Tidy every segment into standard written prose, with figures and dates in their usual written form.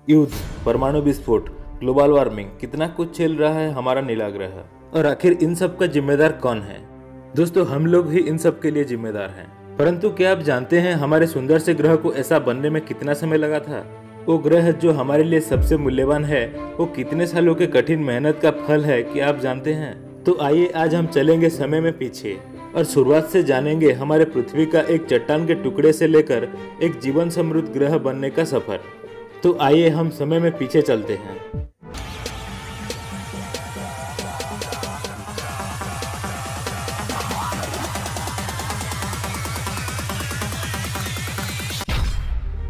युद्ध, परमाणु विस्फोट, ग्लोबल वार्मिंग, कितना कुछ चल रहा है हमारा नीला ग्रह। और आखिर इन सब का जिम्मेदार कौन है? दोस्तों, हम लोग ही इन सब के लिए जिम्मेदार हैं। परंतु क्या आप जानते हैं हमारे सुंदर से ग्रह को ऐसा बनने में कितना समय लगा था? वो ग्रह जो हमारे लिए सबसे मूल्यवान है, वो कितने सालों के कठिन मेहनत का फल है, क्या आप जानते हैं? तो आइए आज हम चलेंगे समय में पीछे और शुरुआत से जानेंगे हमारे पृथ्वी का एक चट्टान के टुकड़े से लेकर एक जीवन समृद्ध ग्रह बनने का सफर। तो आइए हम समय में पीछे चलते हैं।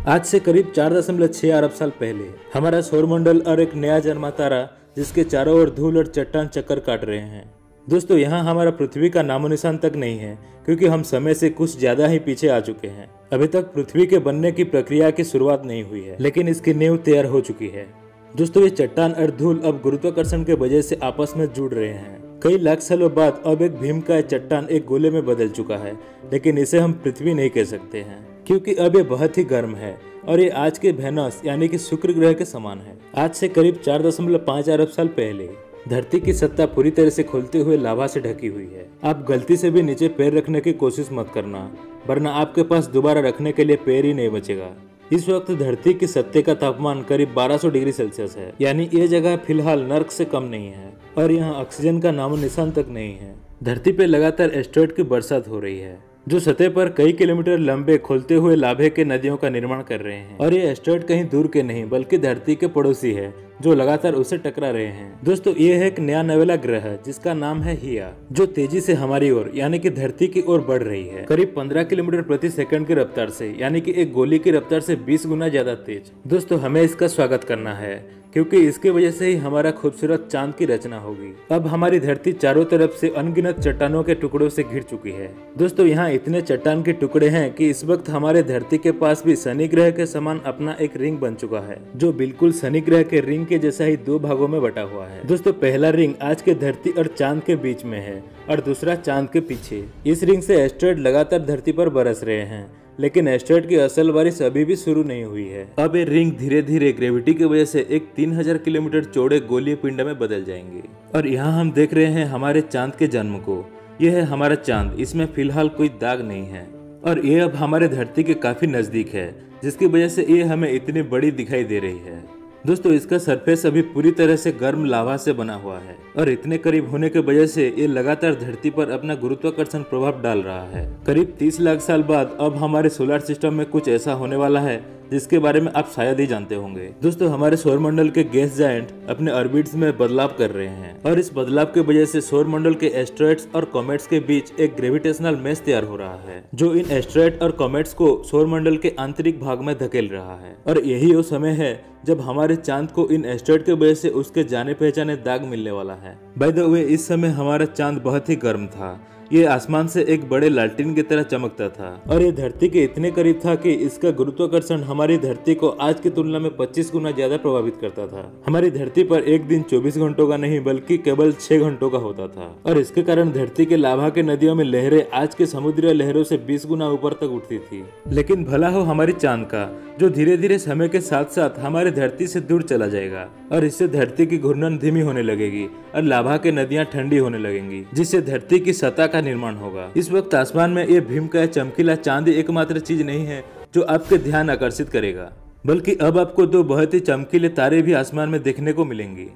आज से करीब 4.6 अरब साल पहले हमारा सौरमंडल और एक नया जन्मा तारा जिसके चारों ओर धूल और चट्टान चक्कर काट रहे हैं। दोस्तों, यहाँ हमारा पृथ्वी का नामो निशान तक नहीं है, क्योंकि हम समय से कुछ ज्यादा ही पीछे आ चुके हैं। अभी तक पृथ्वी के बनने की प्रक्रिया की शुरुआत नहीं हुई है, लेकिन इसकी नींव तैयार हो चुकी है। दोस्तों, ये चट्टान और धूल अब गुरुत्वाकर्षण के वजह से आपस में जुड़ रहे हैं। कई लाख सालों बाद अब एक भीमकाय चट्टान एक गोले में बदल चुका है, लेकिन इसे हम पृथ्वी नहीं कह सकते हैं, क्योंकि अब ये बहुत ही गर्म है और ये आज के वेनस यानी कि शुक्र ग्रह के समान है। आज से करीब 4.5 अरब साल पहले धरती की सत्ता पूरी तरह से खोलते हुए लावा से ढकी हुई है। आप गलती से भी नीचे पैर रखने की कोशिश मत करना, वरना आपके पास दोबारा रखने के लिए पैर ही नहीं बचेगा। इस वक्त धरती की सतह का तापमान करीब 1200 डिग्री सेल्सियस है, यानी ये जगह फिलहाल नर्क से कम नहीं है और यहाँ ऑक्सीजन का नामो निशान तक नहीं है। धरती पे लगातार एस्टेरॉयड की बरसात हो रही है, जो सतह पर कई किलोमीटर लंबे खोलते हुए लाभे के नदियों का निर्माण कर रहे हैं। और ये एस्टेरॉयड कहीं दूर के नहीं बल्कि धरती के पड़ोसी है, जो लगातार उसे टकरा रहे हैं। दोस्तों, ये है एक नया नवेला ग्रह जिसका नाम है हिया, जो तेजी से हमारी ओर यानी कि धरती की ओर बढ़ रही है, करीब 15 किलोमीटर प्रति सेकंड की रफ्तार से, यानी कि एक गोली की रफ्तार से 20 गुना ज्यादा तेज। दोस्तों, हमें इसका स्वागत करना है, क्योंकि इसके वजह से ही हमारा खूबसूरत चांद की रचना होगी। अब हमारी धरती चारों तरफ से अनगिनत चट्टानों के टुकड़ों से घिर चुकी है। दोस्तों, यहाँ इतने चट्टान के टुकड़े हैं कि इस वक्त हमारे धरती के पास भी शनि ग्रह के समान अपना एक रिंग बन चुका है, जो बिल्कुल शनि ग्रह के रिंग के जैसा ही 2 भागों में बटा हुआ है। दोस्तों, पहला रिंग आज के धरती और चांद के बीच में है और दूसरा चांद के पीछे। इस रिंग से एस्टेरॉयड लगातार धरती पर बरस रहे हैं, लेकिन एस्टेरॉयड की असल बारिश अभी भी शुरू नहीं हुई है। अब ये रिंग धीरे धीरे ग्रेविटी की वजह से एक 3000 किलोमीटर चौड़े गोलीय पिंड में बदल जाएंगे। और यहाँ हम देख रहे हैं हमारे चांद के जन्म को। यह है हमारा चांद, इसमें फिलहाल कोई दाग नहीं है और ये अब हमारे धरती के काफी नजदीक है, जिसकी वजह से ये हमें इतनी बड़ी दिखाई दे रही है। दोस्तों, इसका सरफेस अभी पूरी तरह से गर्म लावा से बना हुआ है और इतने करीब होने की वजह से ये लगातार धरती पर अपना गुरुत्वाकर्षण प्रभाव डाल रहा है। करीब 30 लाख साल बाद अब हमारे सोलर सिस्टम में कुछ ऐसा होने वाला है जिसके बारे में आप शायद ही जानते होंगे। दोस्तों, हमारे सौरमंडल के गैस जायंट अपने ऑर्बिट्स में बदलाव कर रहे हैं और इस बदलाव की वजह से सौरमंडल के एस्टेरॉयड्स और कॉमेट्स के बीच एक ग्रेविटेशनल मेश तैयार हो रहा है, जो इन एस्टेरॉयड और कॉमेट्स को सौरमंडल के आंतरिक भाग में धकेल रहा है। और यही वो समय है जब हमारे चांद को इन एस्टेरॉयड के वजह से उसके जाने पहचाने दाग मिलने वाला है। बाय द वे, इस समय हमारा चांद बहुत ही गर्म था। ये आसमान से एक बड़े लालटेन की तरह चमकता था और ये धरती के इतने करीब था कि इसका गुरुत्वाकर्षण हमारी धरती को आज की तुलना में 25 गुना ज्यादा प्रभावित करता था। हमारी धरती पर एक दिन 24 घंटों का नहीं बल्कि केवल 6 घंटों का होता था और इसके कारण धरती के लाभा के नदियों में लहरें आज के समुद्री लहरों से 20 गुना ऊपर तक उठती थी। लेकिन भला हो हमारी चांद का, जो धीरे धीरे समय के साथ साथ हमारी धरती से दूर चला जाएगा और इससे धरती की घूर्णन धीमी होने लगेगी और लाभा के नदियां ठंडी होने लगेंगी, जिससे धरती की सतह का निर्माण होगा। इस वक्त आसमान में ये भीमकाय चमकीला चांद एकमात्र चीज नहीं है जो आपके ध्यान आकर्षित करेगा, बल्कि अब आपको 2 बहुत ही चमकीले तारे भी आसमान में देखने को मिलेंगे।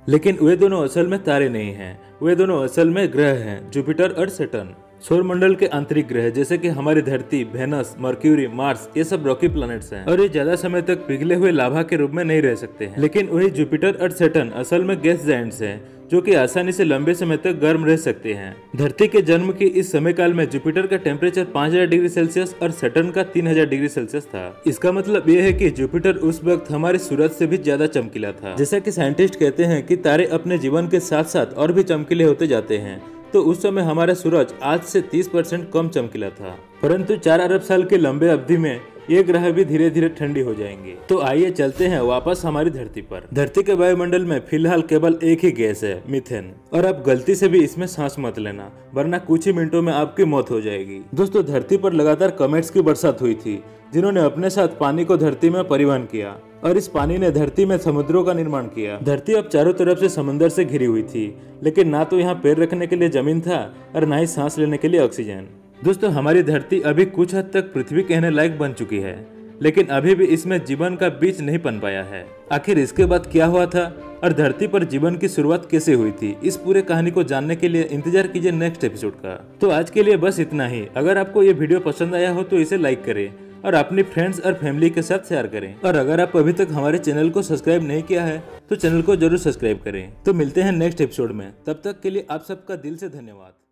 लेकिन वे दोनों असल में तारे नहीं हैं, वे दोनों असल में ग्रह हैं, जुपिटर और सैटर्न। सौरमंडल के आंतरिक ग्रह जैसे कि हमारी धरती, वेनस, मर्क्यूरी, मार्स, ये सब रॉकी प्लैनेट्स हैं और ये ज्यादा समय तक पिघले हुए लावा के रूप में नहीं रह सकते हैं। लेकिन वही जुपिटर और सैटर्न असल में गैस जायंट्स हैं, जो कि आसानी से लंबे समय तक गर्म रह सकते हैं। धरती के जन्म के इस समय काल में जुपिटर का टेम्परेचर 5000 डिग्री सेल्सियस और सैटर्न का 3000 डिग्री सेल्सियस था। इसका मतलब ये है कि जुपिटर उस वक्त हमारे सूरज से भी ज्यादा चमकीला था। जैसा कि साइंटिस्ट कहते हैं कि तारे अपने जीवन के साथ साथ और भी चमकीले होते जाते हैं, तो उस समय हमारा सूरज आज से 30% कम चमकीला था। परंतु 4 अरब साल के लंबे अवधि में ये ग्रह भी धीरे धीरे ठंडी हो जाएंगे। तो आइए चलते हैं वापस हमारी धरती पर। धरती के वायुमंडल में फिलहाल केवल एक ही गैस है, मीथेन, और आप गलती से भी इसमें सांस मत लेना, वरना कुछ ही मिनटों में आपकी मौत हो जाएगी। दोस्तों, धरती पर लगातार कमेट्स की बरसात हुई थी, जिन्होंने अपने साथ पानी को धरती में परिवहन किया। और इस पानी ने धरती में समुद्रों का निर्माण किया। धरती अब चारों तरफ से समंदर से घिरी हुई थी, लेकिन ना तो यहाँ पैर रखने के लिए जमीन था और ना ही सांस लेने के लिए ऑक्सीजन। दोस्तों, हमारी धरती अभी कुछ हद तक पृथ्वी कहने लायक बन चुकी है, लेकिन अभी भी इसमें जीवन का बीज नहीं पन पाया है। आखिर इसके बाद क्या हुआ था और धरती पर जीवन की शुरुआत कैसे हुई थी, इस पूरे कहानी को जानने के लिए इंतजार कीजिए नेक्स्ट एपिसोड का। तो आज के लिए बस इतना ही। अगर आपको ये वीडियो पसंद आया हो तो इसे लाइक करें और अपनी फ्रेंड्स और फैमिली के साथ शेयर करें। और अगर आप अभी तक हमारे चैनल को सब्सक्राइब नहीं किया है तो चैनल को जरूर सब्सक्राइब करें। तो मिलते हैं नेक्स्ट एपिसोड में, तब तक के लिए आप सबका दिल से धन्यवाद।